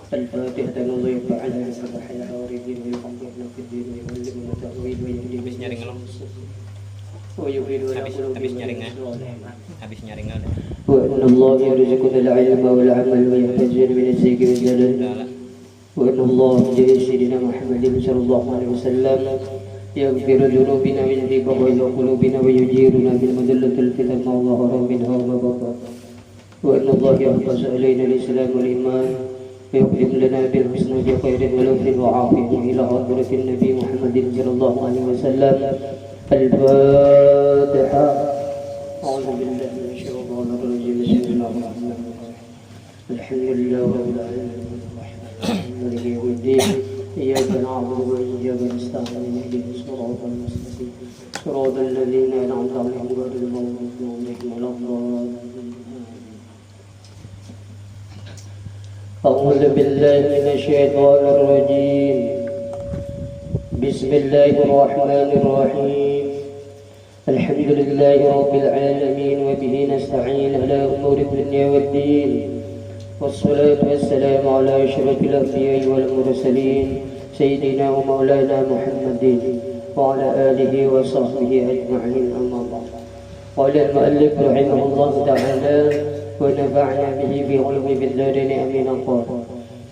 الفاتحة الله يفعلها فتح الحواريين ويقضينا في الدين ويعلمنا التأويل ويهدينا habis nyaring وأن الله يرزقنا العلم والعمل ويحتجر من الزيغ والزلل وأن الله جل سيدنا محمد صلى الله عليه وسلم يغفر ذنوبنا ويهدي بغيظ قلوبنا ويجيرنا من مذلة الفتن ما ظهر منها وما بطن وأن الله يحفظ علينا الإسلام والإيمان ويقدم لنا بالحسنى بخير ولطف وعافية إلى حضرة النبي محمد صلى الله عليه وسلم. الفاتحة. أعوذ بالله من الشيطان الرجيم. بسم الله الرحمن الرحيم. الحمد لله رب العالمين مالك يوم الدين إياك نعبد وإياك نستعين اهدنا الصراط المستقيم صراط الذين أنعمت عليهم غير المغضوب عليهم ولا الضالين. أعوذ بالله من الشيطان الرجيم. بسم الله الرحمن الرحيم. الحمد لله رب العالمين وبه نستعين على أمور الدنيا والدين والصلاة والسلام على أشرف الأنبياء والمرسلين سيدنا ومولانا محمد وعلى آله وصحبه أجمعين. أما بعد. قال المؤلف رحمه الله تعالى ونفعنا به في علوم الدارين آمين. قال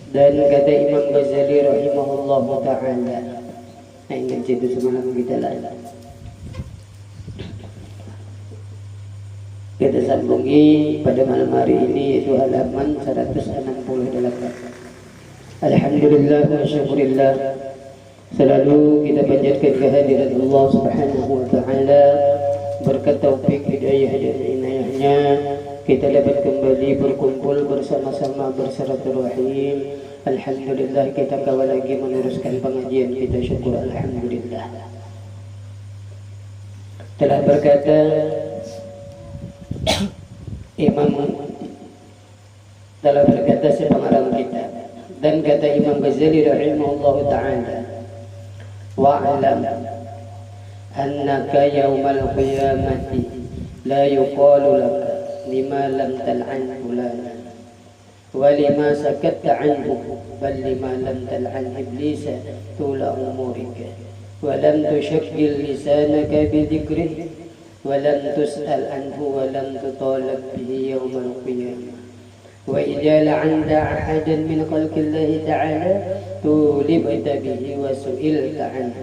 dan kata Imam Ghazali rahimahullah ta'ala. Ingat itu semalam kita lain. Kita sambungi pada malam hari ini yaitu halaman 168. Alhamdulillah wa syukurillah. Selalu kita panjatkan kehadirat Allah Subhanahu wa taala, berkat taufik hidayah dan inayahnya kita dapat kembali berkumpul bersama-sama bersalaturahim. Alhamdulillah kita kawal lagi meneruskan pengajian kita, syukur alhamdulillah. Telah berkata Imam telah berkata si pengarang kita, dan kata Imam Ghazali rahimahullah ta'ala, wa'alam annaka yawmal qiyamati la yuqalu laka lima lam tal'an fulana wa lima sakatta anhu bal lima lam tal'an iblisa tula umurika wa lam tushakkil lisanaka bidhikrihi ولم تسأل عنه ولم تطالب به يوم القيامة وإذا لعنت أحدا من خلق الله تعالى طولبت به وسئلت عنه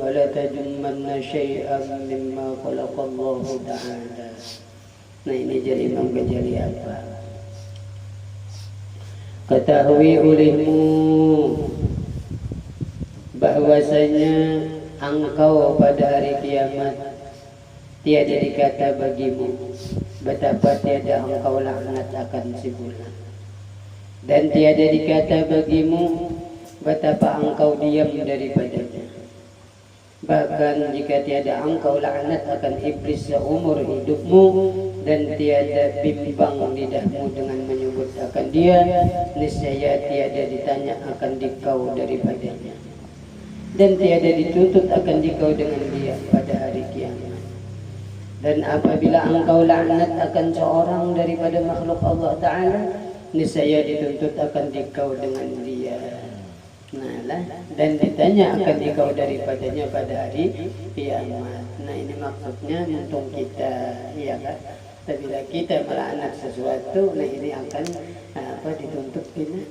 ولا تذمن شيئا مما خلق الله تعالى. Nah, ini jadi Imam Ghazali apa? Ketahui olehmu bahwasanya engkau pada hari kiamat tiada dikata bagimu betapa tiada engkau laknat akan si bulan, dan tiada dikata bagimu betapa engkau diam daripadanya. Bahkan jika tiada engkau laknat akan iblis seumur hidupmu dan tiada bimbang lidahmu dengan menyebut akan dia, niscaya tiada ditanya akan dikau daripadanya, dan tiada dituntut akan dikau dengan dia pada hari kiamat. Dan apabila engkau laknat akan seorang daripada makhluk Allah Ta'ala, niscaya dituntut akan dikau dengan dia. Nah, dan ditanya akan dikau daripadanya pada hari kiamat. Nah, ini maksudnya untung kita, ya kan? Apabila kita melaknat sesuatu, nah ini akan dituntut kita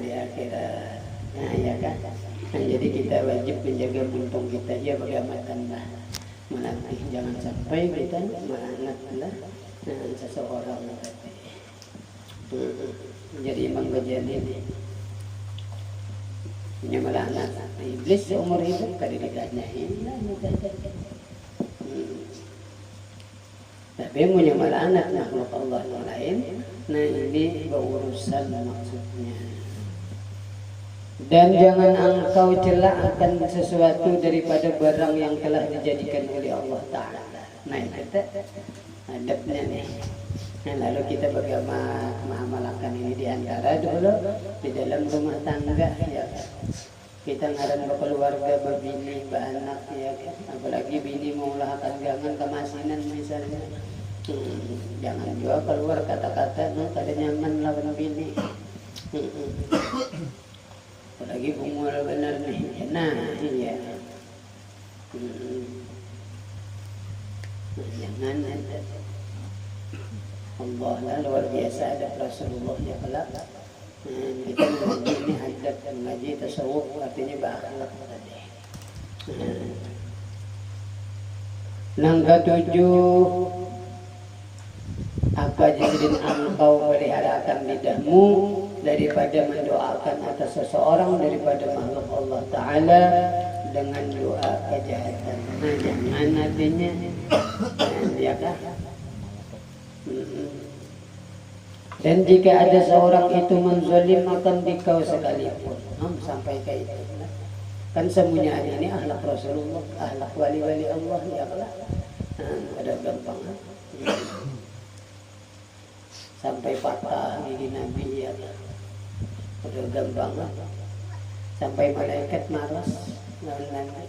di akhirat. Nah, ya kan? Nah, jadi kita wajib menjaga untung kita, ya bagaimanapun melatih jangan sampai kita melaknatlah seseorang tadi. Jadi Imam Ghazali ini melaknat iblis seumur hidup kali ditanyain. Tapi punya melaknat makhluk Allah yang lain, nah ini berurusan maksudnya. Dan jangan engkau celak akan sesuatu daripada barang yang telah dijadikan oleh Allah Ta'ala. Nah itu adabnya nih. Nah, lalu kita bagaimana mengamalkan ini diantara dulu di dalam rumah tangga, ya kan? Kita ngaran berkeluarga, berbini, beranak, ya kan? Apalagi bini mau ulah tanggangan kemasinan misalnya. Jangan juga keluar kata-kata kada nyaman lawan bini. Apalagi umur benar nih. Nah, iya. Jangan ada. Allah lah luar biasa ada Rasulullah ya kelak. Kita mengaji ini adab, mengaji tasawuf artinya berakhlak tadi. Yang ketujuh, apa jadiin engkau peliharakan lidahmu daripada mendoakan atas seseorang daripada makhluk Allah Ta'ala dengan doa kejahatan. Nah, jangan artinya ya kah? Dan jika ada seorang itu menzalim akan dikau sekalipun, sampai ke itu. Kan semuanya ini akhlak Rasulullah, akhlak wali-wali Allah ya Allah. Ada gampang. Sampai patah gigi Nabi ya Allah. Ada gampang. Sampai malaikat malas lawan Nabi.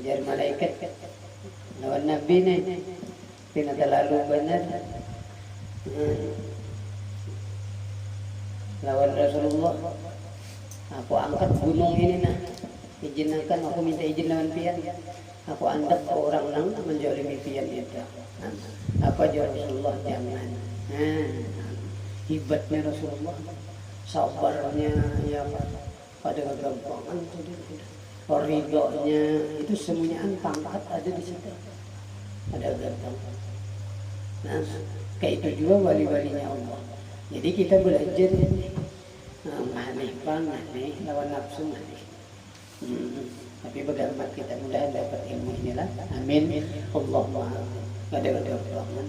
Biar malaikat lawan Nabi nih. Tidak terlalu benar. Lawan Rasulullah. Aku angkat gunung ini nah. Izinkan aku minta izin lawan pian. Aku anggap orang menjolimi pian itu. Apa aja Rasulullah jangan. Hebatnya Rasulullah. Sabarnya ya pada kegampangan ridhonya itu semuanya pangkat ada di situ. Ada gampang. Nah, kayak itu juga wali-walinya Allah. Jadi kita belajar ini. Maneh lawan nafsu maneh. Tapi bagaimana kita mudah dapat ilmu inilah. Amin. Allahumma ada pertolongan.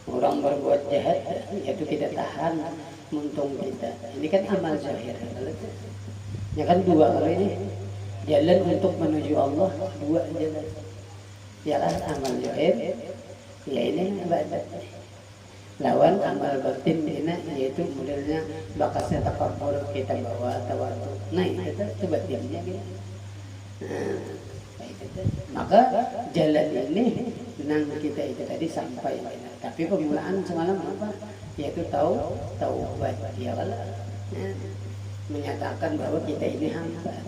Orang berbuat jahat yaitu kita tahan untung kita. Ini kan amal zahir. Ya kan dua kali ini. Jalan untuk menuju Allah dua jalan. Jalan amal zahir. Ya ini ibadat. Lawan amal batin ini yaitu modelnya bakasnya takabur kita bawa tawadu. Nah itu batinnya gitu. Maka jalan ini benang kita itu tadi sampai. Tapi permulaan semalam apa? Yaitu taubat ya Allah. Menyatakan bahwa kita ini hamba.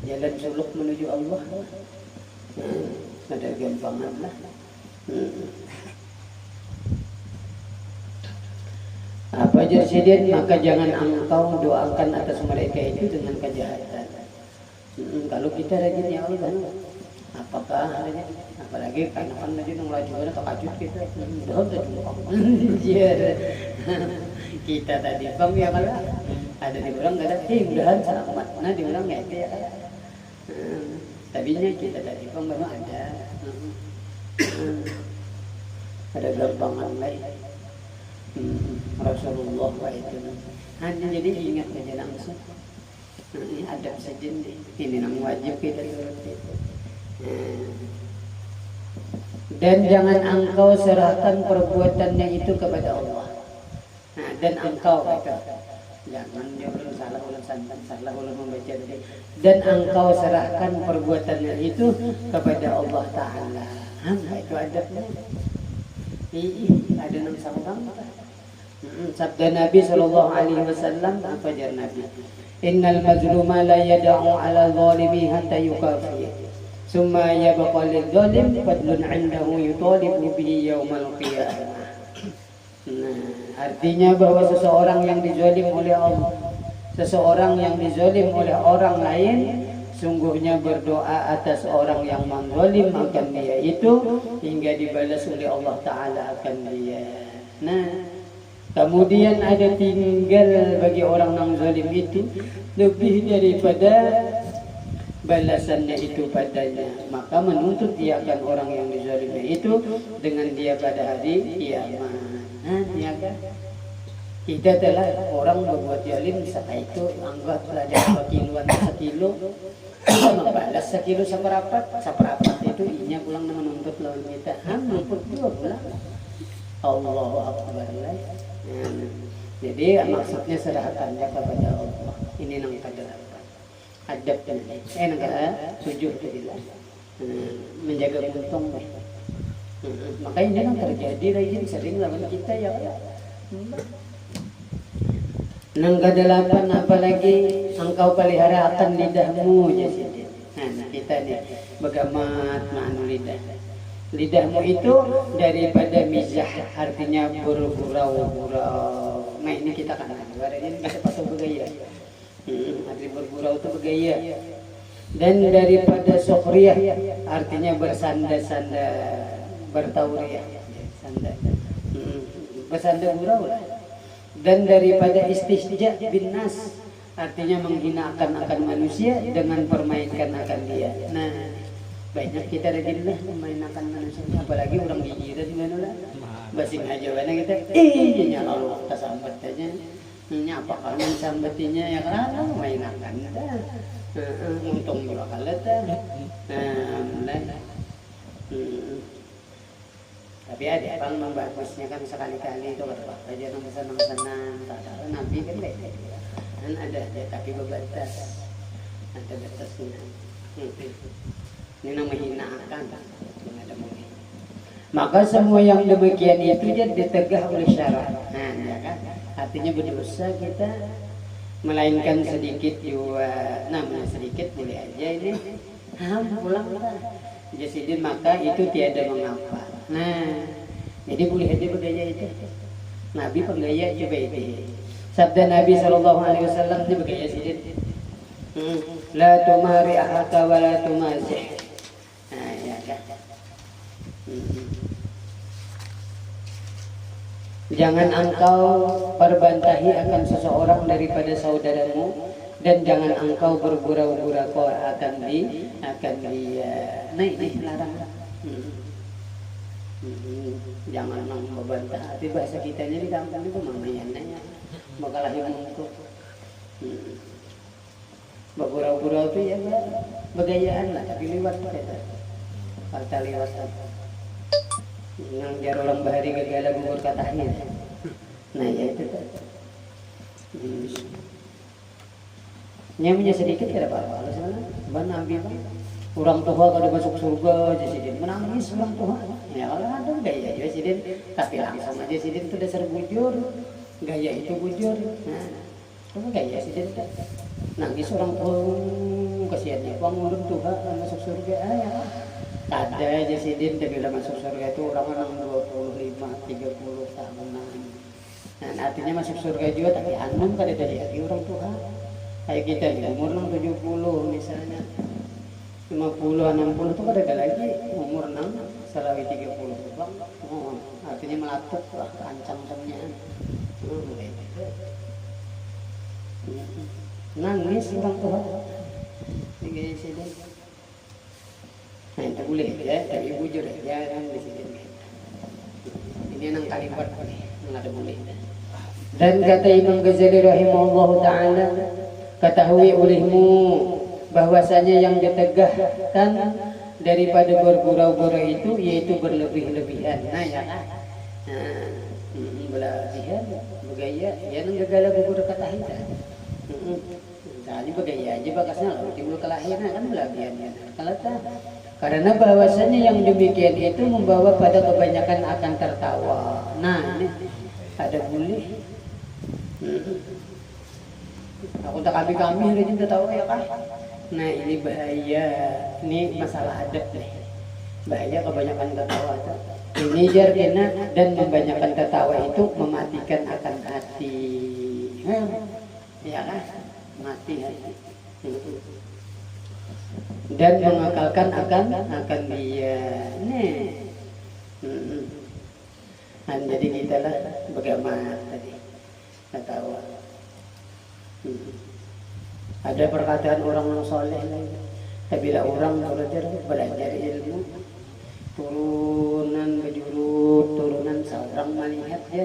Jalan suluk menuju Allah. Ada gampangan lah. Apa jadi maka jangan engkau doakan atas mereka itu dengan kejahatan. Kalau kita rajin ya Allah, apakah adanya? Apalagi kan lagi ngelaju ada takajud kita. Dah terjumpa. Kita tadi bang ya kalau ada di orang enggak ada, mudahan selamat. Nah di orang enggak ada ya. Tabinya kita tadi bang memang ada. Ada gampangan lain. Rasulullah wa itu hanya jadi ingat aja langsung. Ini adab saja nih. Ini yang wajib kita turuti. Dan jangan engkau serahkan perbuatannya itu kepada Allah. Dan engkau kata jangan jangan salah ulang santan salah ulang membaca tadi. Dan engkau serahkan perbuatannya itu kepada Allah Taala. Itu adabnya. Ada nama sambang. Sabda Nabi sallallahu alaihi wasallam apa jar Nabi? Innal mazluma la yad'u 'ala zalimi hatta yukafi. Summa yabqa lidh-dhalim fadlun 'indahu yutalibu bihi yaumal qiyamah. Nah, artinya bahwa seseorang yang dizalim oleh Allah, seseorang yang dizalim oleh orang lain sungguhnya berdoa atas orang yang menzalim akan dia itu hingga dibalas oleh Allah Ta'ala akan dia. Nah, kemudian ada tinggal bagi orang yang zalim itu lebih daripada balasannya itu padanya. Maka menuntut dia akan orang yang dizalimnya itu dengan dia pada hari kiamat. Nah, ya kan? Kita telah orang berbuat zalim sekali itu anggaplah dia kiloan sekilo. Membalas sekilo seperapat itu inya pulang menuntut lawan kita. Menuntut dua pulang. Allahu Akbar. Jadi maksudnya serahkannya kepada Allah. Ini yang kedelapan. adab negara sujud tadi lah. Menjaga untung. Makanya ini kan terjadi lagi sering lawan kita ya. Nang kedelapan apalagi engkau pelihara akan lidahmu ya Sidin. Nah kita nih bagamat ma'anu lidah. Lidahmu itu daripada mizah artinya bergurau-gurau. Nah ini kita kan ini kita pasal bergaya. Arti bergurau itu bergaya. Dan daripada sukhriyah artinya bersanda-sanda bertauriah sanda. Bersanda gurau lah. Dan daripada istihja bin nas artinya menghinakan akan manusia dengan permainkan akan dia. Nah banyak kita rajin lah memainkan manusia, apalagi orang gigiran gimana lah basing aja mana kita nyala lu tak sambat aja nyapa kalian sambatinya ya karena memainkan dah untung dua kali dah mulai tapi ada bang membagusnya kan sekali-kali itu berapa aja nang senang-senang tak ada nabi kan deh kan ada tapi berbatas ada batasnya. Ini nama hinakan, maka semua yang demikian itu dia ditegah oleh syarat. Nah, ya kan? Artinya berdosa kita, melainkan sedikit juga, namanya sedikit boleh aja ini. Pulang lah. Jasidin maka itu tiada mengapa. Nah, jadi boleh aja bergaya itu. Nabi penggaya coba itu. Sabda Nabi SAW ini bergaya Sidin. La tumari ahaka wa la tumazih. Nah, ya kan. Jangan engkau perbantahi akan seseorang daripada saudaramu dan jangan engkau bergurau-gurau akan dia. Nah ini larang. Jangan membantah. Tapi bahasa kitanya di kampung itu mamayannya bakal lahir untuk. Bergurau-gurau itu ya begayaan lah tapi lewat kita. Kata lewat yang jar orang bahari gagala gugur katanya. Nah ya itu nyamnya sedikit tidak apa-apa. Kalau sana ban ambil orang tua kalau masuk surga Jasidin menangis orang tua. Ya kalau ada gaya Jasidin tapi langsung aja Jasidin itu dasar bujur. Gaya itu bujur. Nah, itu gaya Jasidin nangis orang tua kasihannya uang mundur Tuhan masuk surga ya. Ada aja Sidin tapi bila masuk surga itu orang 25-30 tahunan. Nah artinya masuk surga juga tapi anum kada dari orang Tuhan. Kayak kita di umur 70 misalnya 50-60 itu kada ada lagi umur 6 selawi 30 bang. Artinya melatuk lah keancang semnya. Nangis orang Tuhan. Ini Sidin. Nah itu boleh ya, tapi bujur ya kan di sini. Ini yang kalimat nggak ada boleh. Dan kata Imam Ghazali rahimahullah taala, ketahui olehmu bahwasanya yang ditegahkan daripada bergurau-gurau itu yaitu berlebih-lebihan. Nah ya kan, berlebihan, bergaya, ya nang gagala gugur kata kita. Tadi bergaya aja bakasnya lah, timbul kelahiran kan berlebihan ya. Kalau tak karena bahwasanya yang demikian itu membawa pada kebanyakan akan tertawa. Nah, ini ada boleh. Aku tak kami rajin tertawa ya kan. Nah ini bahaya. Ini masalah adab nih. Bahaya kebanyakan tertawa. Ini jarina dan membanyakan tertawa itu mematikan akan hati. Ya kan? Mati hati. Dan mengakalkan akan dia. Nih. Dan jadi kita lah bagaimana tadi ketawa. Ada perkataan orang soleh. Bila orang belajar ilmu, turunan bejurut, turunan seorang melihat dia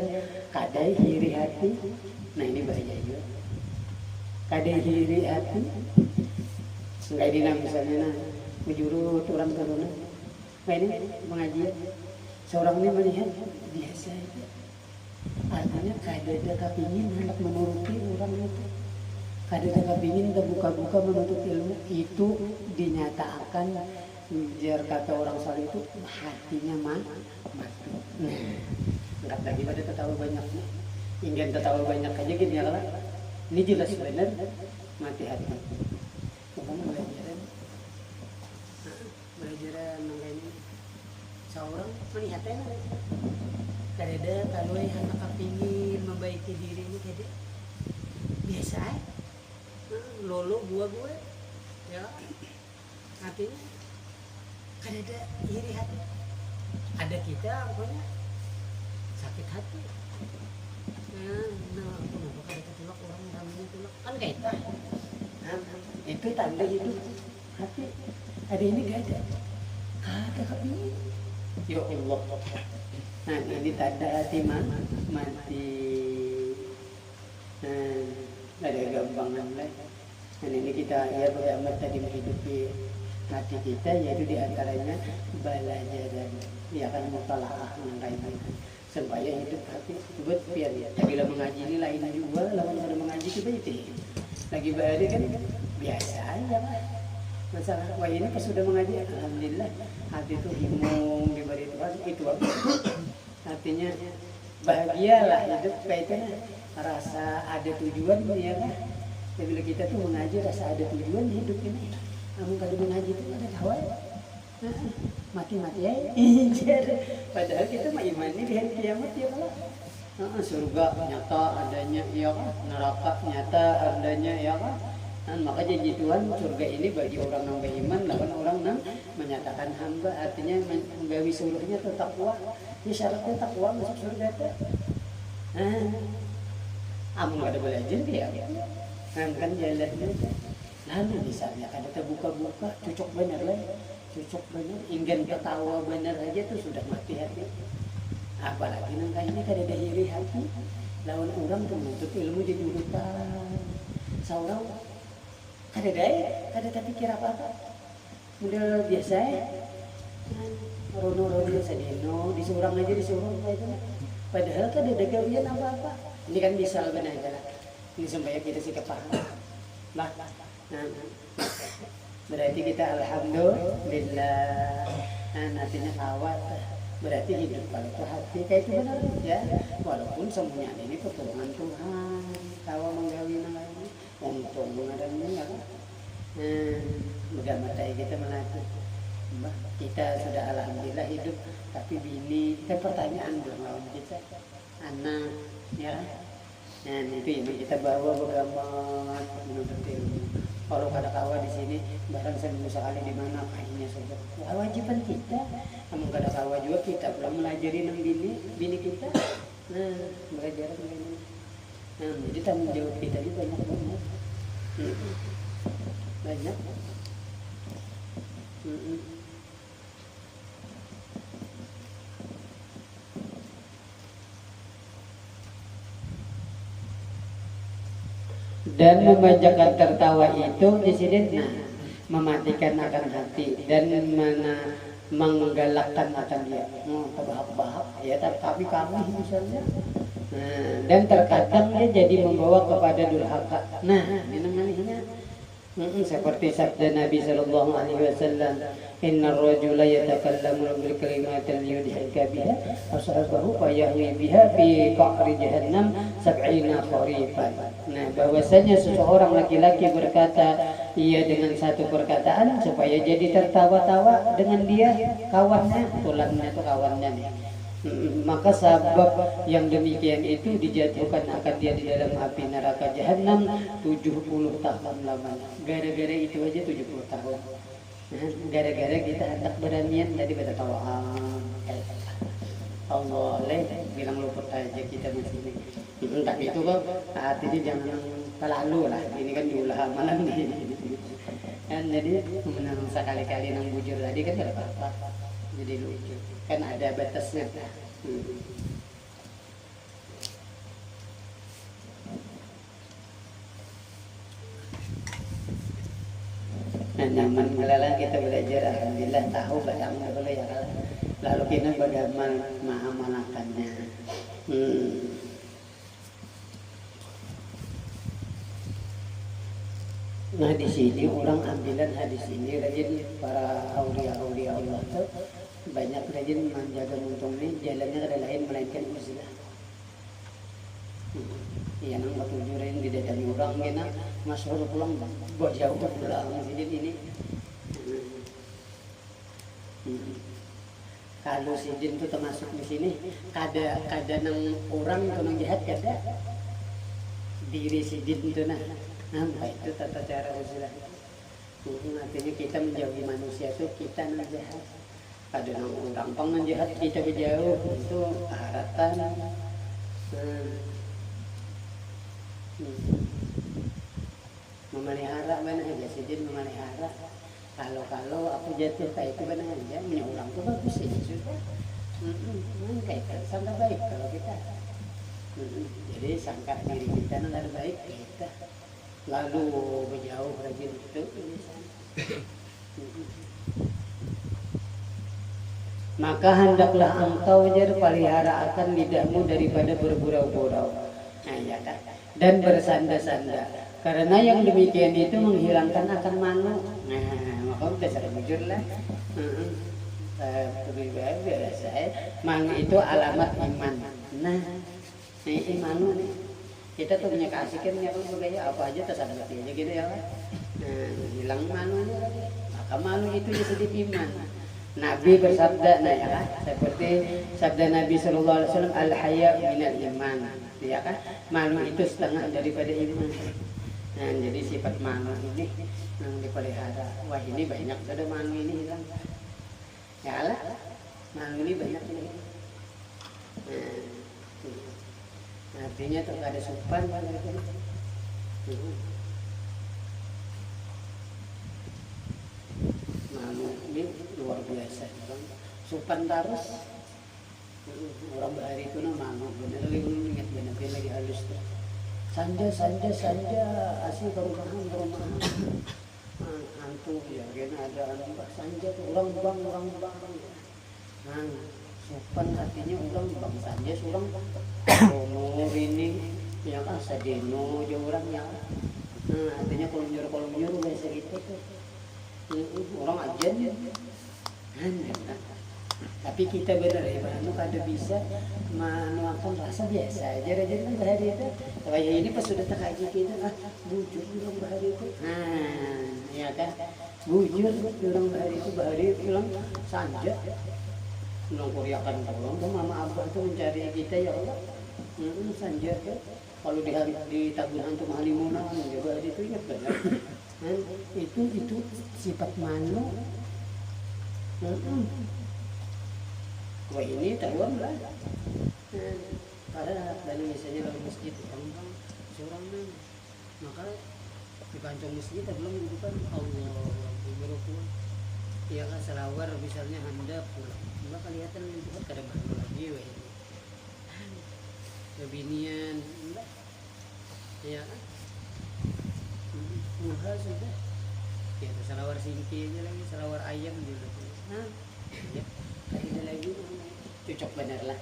kadai hiri hati. Nah ini bahaya juga. Kadai hiri hati. Enggak dina misalnya bejurut orang turunan. Nah ini mengaji. Seorang ini melihat biasa aja. Artinya kada ada kepingin hendak menuruti orang itu. Kadang kepingin terbuka-buka menuntut ilmu itu dinyatakan biar kata orang saleh itu hatinya mati. Nah, angkat lagi pada tertawa banyak nih. Ingin tertawa banyak aja gini ya lah. Ini jelas benar mati hati. Kamu belajaran ini seorang melihatnya kadang kalau anak kepingin membaiki diri ini kadang biasa lolo gue ya artinya kan ada iri hati ada kita pokoknya sakit hati nah kenapa kada tulak orang namanya tulak kan kayak itu tanda hidup hati ada ini gak ada kepingin ya Allah. Nah ini tanda hati mati ada gampangan lah. Dan ini kita ya beramat tadi menghidupi hati kita yaitu diantaranya belajar ya kan mutalaah mengenai supaya hidup hati buat biar ya. Bila mengaji ini lain juga, lawan pada mengaji kita itu lagi berada kan biasa aja lah. Masalah wah ini pas sudah mengaji alhamdulillah hati itu himung diberi Tuhan itu artinya bahagialah hidup kaitannya rasa ada tujuan ya kan. Bila kita tuh mengaji rasa ada tujuan hidup ini. Namun kalau mengaji itu ada kawan. Mati-mati ya. Padahal kita mah iman ini di hari kiamat ya Allah. Surga nyata adanya ya kan. Neraka nyata adanya ya kan. Dan maka janji Tuhan surga ini bagi orang yang beriman, lawan orang yang menyatakan hamba artinya menggawi surganya itu takwa. Ini syaratnya takwa masuk surga itu. Amun ada belajar dia kan jalannya lalu misalnya kada terbuka-buka cocok bener lah cocok bener ingin ketawa bener aja tuh sudah mati hati apalagi nangka ini kada ada iri hati lawan orang tuh menuntut ilmu jadi urutan seorang kada daya kada terpikir apa-apa udah biasa ya rono-rono sedeno disurang aja disurang itu padahal kada ada gawian apa-apa. Ini kan bisa benar aja lah. Ini supaya kita sikap paham. Nah, berarti kita alhamdulillah. Nantinya kawat. Berarti hidup kalau itu hati kayak itu benar ya. Walaupun semuanya ini pertolongan Tuhan. Tawa menggawi ini. Untung mengadanya ya. Mudah mata kita melatih. Kita sudah alhamdulillah hidup. Tapi bini, kan pertanyaan belum lawan kita. Anak ya, nah itu ini kita bawa begaman menuntut ilmu. Kalau ada kawan di sini, barang seminggu sekali di mana kayaknya sudah. Kewajiban kita, namun ada kawan juga kita belum melajari nang bini kita. Nah belajar ini. Nah jadi tanggung jawab kita ini banyak banget. Banyak. Dan memanjakan tertawa itu di sini mematikan akan hati dan menggalakkan akan dia terbahak-bahak ya tapi kami misalnya dan terkadang dia jadi membawa kepada durhaka. Nah ini namanya seperti sabda Nabi sallallahu alaihi wasallam, "Innar rajula yatakallamu bil kalimatin yudhika biha ashabahu fa yahwi biha fi qa'ri jahannam 70 kharifan." Nah, bahwasanya seseorang laki-laki berkata ia dengan satu perkataan supaya jadi tertawa-tawa dengan dia kawannya, tulangnya itu kawannya nih. Maka sebab yang demikian itu dijatuhkan akan dia di dalam api neraka jahanam 70 tahun lamanya. Gara-gara itu aja 70 tahun. Gara-gara kita hendak beranian tadi pada tawaan. Allah bilang luput aja kita di sini. Tapi itu kok artinya jangan terlalu lah. Ini kan diulah malam nih. Dan jadi menang sekali-kali nang bujur tadi kan tidak apa-apa. Jadi lucu. Kan ada batasnya. Nah, nyaman melala kita belajar alhamdulillah tahu bagaimana boleh ya kalau lalu kita bagaimana mengamalkannya. Nah di sini orang ambilan hadis ini rajin para aulia Allah tuh banyak rajin menjaga muntung ini jalannya ada lain melainkan uzlah. Iya nang batu jurin di dadan orang gina masuk pulang buat jauh pulang masjid ini. Kalau sidin itu termasuk di sini kada nang orang itu nang jahat kada diri sidin itu nah itu tata cara uzlah. Artinya kita menjauhi manusia itu kita nang jahat. Kada nang orang pang nang jahat kita berjauh itu haratan. Memelihara mana aja sidin memelihara. Kalau aku jatuh kayak itu benar aja, punya orang tuh bagus sih sudah. Kayak sangka baik kalau kita. Jadi sangka diri kita nggak baik kita. Lalu berjauh rajin itu. Maka hendaklah engkau pelihara akan lidahmu daripada bergurau-gurau. Nah, ya kan? Dan bersanda-sanda. Karena yang demikian itu menghilangkan akan malu. Nah, maka udah saya jujur lah. Biasa. Malu itu alamat iman. Nah, ini iman nih. Kita tuh punya keasikan ya kalau bergaya apa aja tersadar aja gitu ya. Hilang malunya. Maka malu itu jadi iman. Nabi bersabda, nah ya kan, seperti sabda Nabi Sallallahu Alaihi Wasallam, al-haya minal iman, ya kan, malu itu setengah daripada iman. Nah, jadi sifat malu ini yang dipelihara. Wah ini banyak, ada malu ini hilang. Ya lah, malu ini banyak ini. Artinya tuh ada sopan gitu. Malu ini luar biasa, sopan terus. Orang bahari itu nama malu, bener ingat bener lagi halus tuh. Sanja asli perumahan hantu ya kan ada anak sanja tuh orang bang nah sopan artinya orang bang sanja orang umur ini yang sadeno aja orang ya artinya kalau nyuruh biasa gitu tuh orang ajan tapi kita benar ya Bang, kada bisa menuangkan rasa biasa aja kan bahari itu. Kayak ini pas sudah tak kaji kita bujur orang bahari itu. Ya kan, bujur orang bahari bilang sanja. Bilang kuriakan tolong tuh mama abah tuh mencari kita ya Allah. Sanja tuh kalau di tabungan tuh mahalimunan juga itu ingat benar. Itu sifat malu. Wah ini tahuan lah. Karena dari misalnya kalau masjid gampang seorang maka di kancung masjid belum bukan Allah berhukum. Ya kan selawar misalnya handap pulang. Maka kelihatan bukan kada malu lagi wah ini. Kebinian enggak. Ya kan. Maka sudah. Ya selawar singki aja lagi, selawar ayam juga. Ya. Ada lagi cocok benar lah.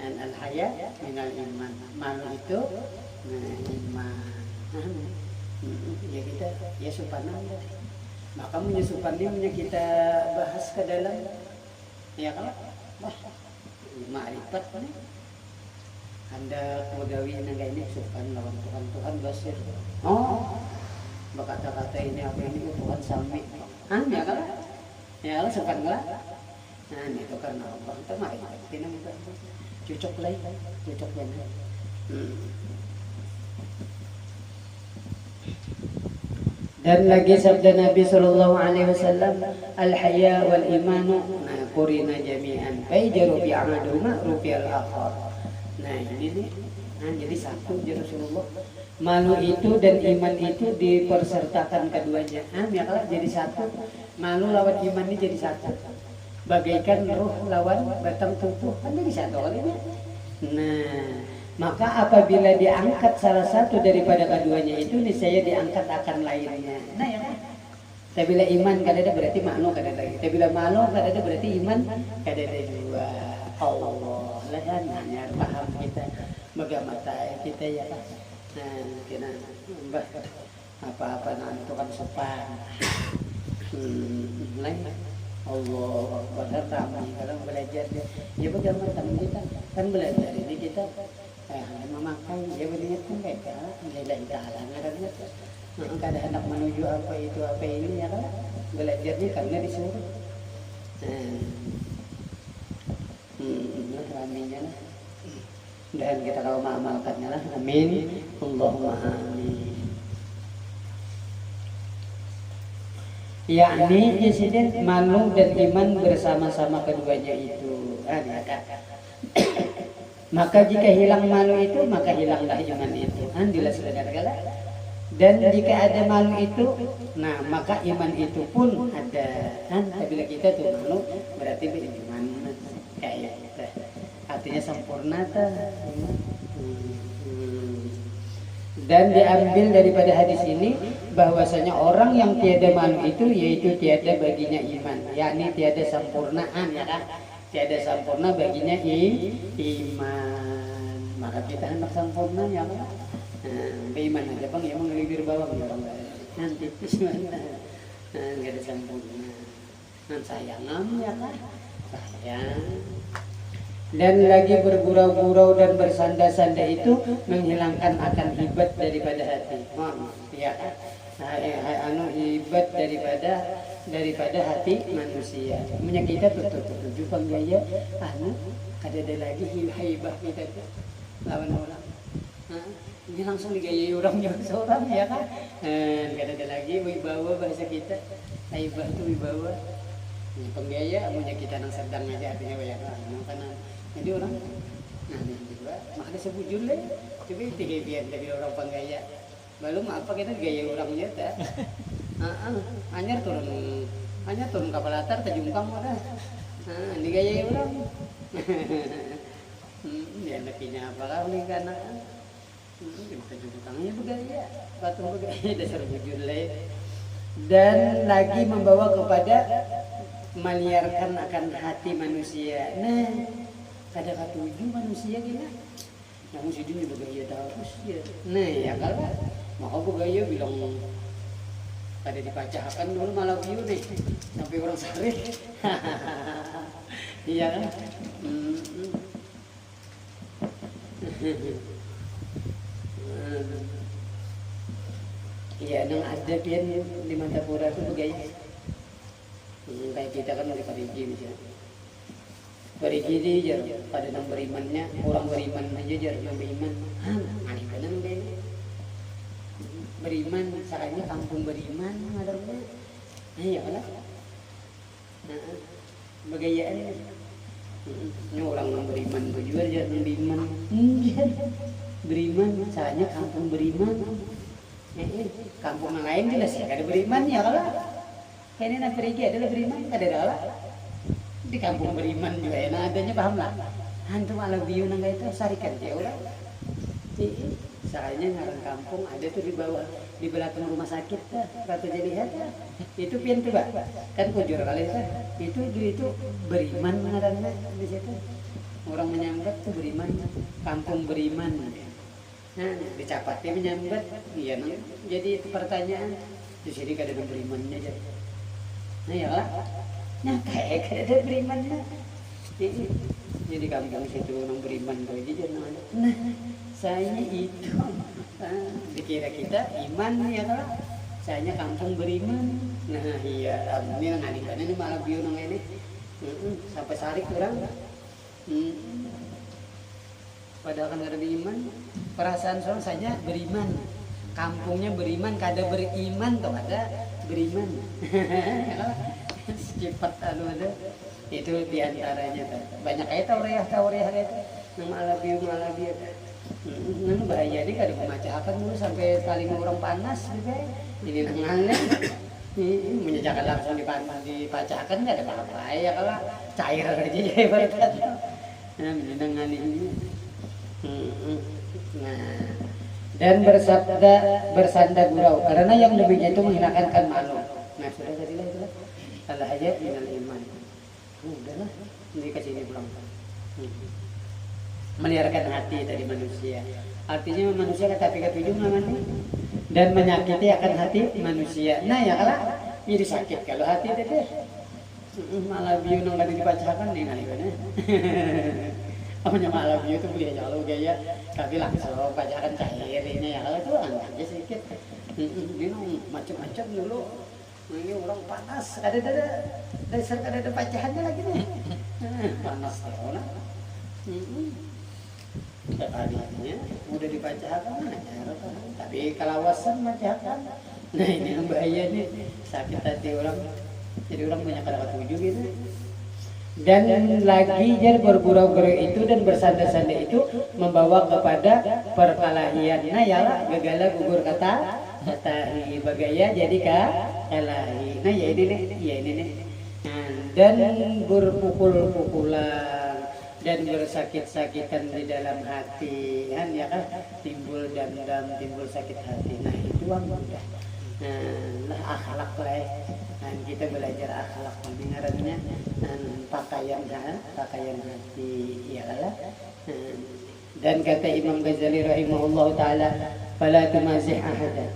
Dan al-haya minal iman. Malu itu iman. Ya kita ya sopanan. Maka punya sopan ini kita bahas ke dalam. Ya kalau ma'rifat nih. Anda kemudawi naga ini sopan lawan Tuhan basir. Oh, berkata-kata ini apa ini Tuhan sami. Ya kalau ya kalau sopan lah. Nah itu karena Allah itu ma'rifat. Cocok lah, cocok benar. Dan lagi sabda Nabi Sallallahu Alaihi Wasallam, al-haya wal imanu qurina jami'an. Fayjaru bi'amaduma rufi'al akhar. Nah ini nih, jadi satu ya Rasulullah. Malu itu dan iman itu dipersertakan keduanya. Ya kalau jadi satu, malu lawan iman ini jadi satu. Bagaikan roh lawan batang tubuh kan jadi satu kalinya. Nah, maka apabila diangkat salah satu daripada keduanya itu niscaya diangkat akan lainnya. Nah ya. Apabila iman kadada berarti makno kadada. Apabila makno kadada berarti iman kadada dua. Allah lah kan hanya paham kita megamata kita ya. Nah, kena mbah apa-apa nanti kan sopan. Lain Allah Akbar ramai kalau belajar ya bagaimana teman kita kan belajar ini kita memakai ya beliau pun mereka nilai taala ngarannya kada hendak menuju apa itu apa ini ya kan belajarnya karena disuruh ramainya lah dan kita kalau mengamalkannya lah amin Allahumma amin. Yakni insiden malu dan iman bersama-sama keduanya itu. Maka jika hilang malu itu, maka hilanglah iman itu. Alhamdulillah saudara-saudara. Dan jika ada malu itu, nah maka iman itu pun ada. Apabila kita tuh malu, berarti beriman. Kayak gitu. Artinya sempurna tuh. Dan diambil daripada hadis ini bahwasanya orang yang tiada malu itu yaitu tiada baginya iman, yakni tiada sempurnaan ya kan, tiada sempurna baginya iman. Maka kita hendak sempurna ya kan, beriman aja bang, ya mengelibir bawang ya bang, nanti nggak ada sempurna, nan sayang ya kan, sayang. Dan lagi bergurau-gurau dan bersanda-sanda itu menghilangkan akan hibat daripada hati. Ya, hibat daripada hati manusia. Punya kita tutup gaya ada lagi hibah kita tuh lawan orang. Ini langsung digayai orang seorang ya kan. Ada lagi wibawa bahasa kita. Hibah itu wibawa. Penggaya punya kita nang sedang aja artinya banyak karena jadi orang nah ini juga makanya sebujur lah coba tiga dari orang penggaya belum apa kita gaya orangnya dah hanya turun kapal latar terjungkang udah digayai orang dia nakinya apalah nih karena terjungkangnya bergaya batu bergaya dasar bujur lah dan lagi membawa kepada meliarkan akan hati manusia. Nah, kada katuju manusia gini. Yang mesti dia bergaya terus ya. Nah, ya kalau maka bergaya bilang kada dipacakan dulu malah view nih sampai orang sare. Iya kan? Iya, nang ada pian di Mantapura itu bergaya. Kayak kita kan dari Parigi misalnya Parigi dia pada nang berimannya orang beriman aja jar yang beriman aneh benar ini beriman caranya kampung beriman ngadarnya ya kan begayaan ini orang nang beriman juga jar nang beriman beriman caranya kampung beriman kampung yang lain jelas ya ada beriman ya kalau ini nak pergi adalah beriman, ada dalam di kampung beriman juga ya, nah adanya paham lah. Hantu malah biu nang itu sarikan dia orang. Soalnya ngaran kampung ada tuh di bawah di belakang rumah sakit dah, Ratu Jelihat itu pintu pak, kan kujur kali itu beriman ngarannya di situ. Orang menyambat tuh beriman, kampung beriman. Nah dicapatnya menyambat, iya nang. Jadi itu pertanyaan di sini kada ada berimannya aja. Nah ya lah, nah kayak ada beriman lah. Jadi kampung situ orang beriman bagi jangan. Nah saya itu, dikira kita iman ya lah. Saya kampung beriman. Nah iya, ini nang ini malah biu nang ini. Sampai sarik orang. Padahal kan ada iman. Perasaan soal saja beriman. Kampungnya beriman, kada beriman toh ada beriman. Cepat ada itu diantaranya banyak kayak tauriah kayak nama alabi nang bahaya nih kada memacahkan dulu sampai saling orang panas gitu ini nangannya menyejakan langsung dipacahkan nggak ada apa-apa ya kalau cair aja ya ibaratnya nah menyenangkan ini nah dan bersanda gurau karena yang demikian itu menghinakan kan malu. Nah sudah jadilah itulah salah aja dengan iman. Udahlah ini kasih ini pulang. Meliarkan hati dari manusia. Artinya manusia kata pikir hidung namanya dan menyakiti akan hati manusia. Nah ya kalau jadi sakit kalau hati deh. Malah biu nang tadi dibacakan nih kali mana. Apanya malah biu itu boleh aja kalau gaya tapi langsung bacakan cairnya ya kalau itu aja sedikit. Ini macam-macam dulu. Ini orang panas, ada dasar ada bacaannya lagi nih. Panas ya orang. Sekalinya udah dibacakan tapi kalawasan bacakan. Nah ini yang bahaya nih, sakit hati orang. Jadi orang punya kata tujuh gitu. Dan lagi jadi bergurau-gurau itu dan bersanda-sanda itu membawa kepada perkelahian. Nah ya gegala gugur kata bagaya jadi kalahi. Nah ya ini nih. Dan berpukul-pukulan dan bersakit-sakitan di dalam hati kan ya kan, timbul dendam, timbul sakit hati. Nah itu mudah. Nah akhlak lah. Dan kita belajar akhlak pendengarannya pakaian hati ialah. Dan kata Imam Ghazali rahimahullah taala, fala tumazih ahada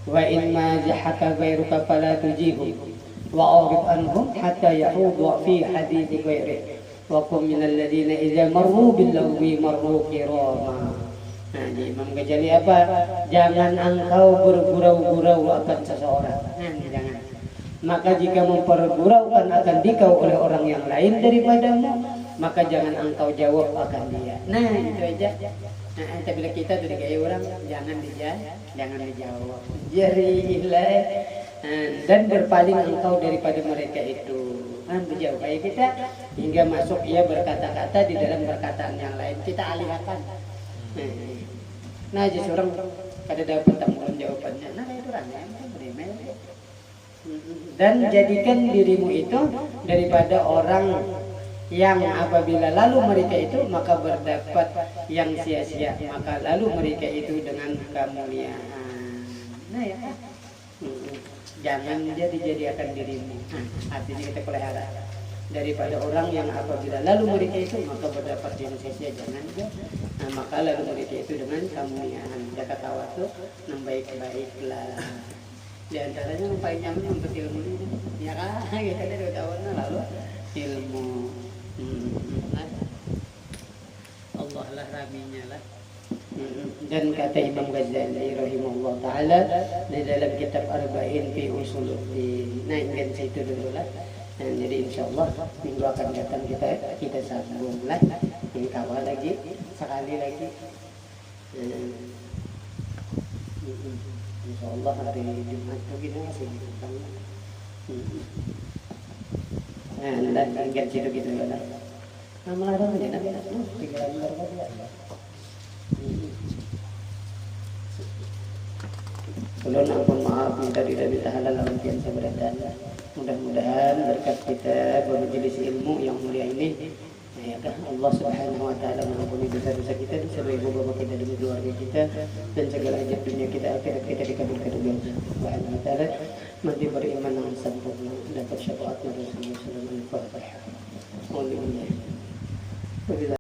wa in mazahaka ghairuka fala tujihu wa arif anhum hatta yahudu fi hadithi ghairihi wa kum minal ladina idza marru bil lagwi marru kirama. Nah, Imam Ghazali apa? Jangan engkau bergurau-gurau akan seseorang. Jangan. Maka jika memperguraukan akan dikau oleh orang yang lain daripadamu, maka jangan engkau jawab akan dia. Nah, itu aja. Nah, bila kita tuh kayak orang jangan dijawab. Jarilah dan berpaling engkau daripada mereka itu. Berjauh kayak kita hingga masuk ia berkata-kata di dalam perkataan yang lain kita alihkan. Nah, jadi orang kada dapat tanggungan jawabannya. Nah, itu ranya berimel. Dan jadikan dirimu itu daripada orang yang apabila lalu mereka itu maka berdapat yang sia-sia, maka lalu mereka itu dengan kemuliaan. Nah ya, jangan jadikan dirimu, artinya kita pelihara daripada orang yang apabila lalu mereka itu maka berdapat yang sia-sia, jangan ya. Nah, maka lalu mereka itu dengan kemuliaan. Jaga tawatu, baik-baiklah. Di antaranya yang paling nyaman untuk ilmu ini, ya kan? Kita ada tahunan lalu ilmu. Allah lah rabinya lah. Dan kata Imam Ghazali rahimahullah taala di dalam kitab Arba'in fi Usuluddin. Nah, ingin situ dulu lah. Nah, jadi insyaallah minggu akan datang kita sambung lah. Ini kawal lagi sekali lagi. InsyaAllah hari Jumat itu kita masih ditentang. Dan ingat situ gitu ya. Nama orang aja nanti tiga lembar saja. Kalau ampun maaf minta tidak ditahan dalam impian seberat. Mudah-mudahan berkat kita bermajelis ilmu yang mulia ini, ya kan Allah Subhanahu wa taala mengampuni dosa-dosa kita, dosa ibu bapa kita dan keluarga kita, dan segala hajat dunia kita akhirat kita dikabulkan oleh Allah Subhanahu wa taala. Mati beriman yang sempurna, dapat syafaat Rasulullah sallallahu alaihi wasallam.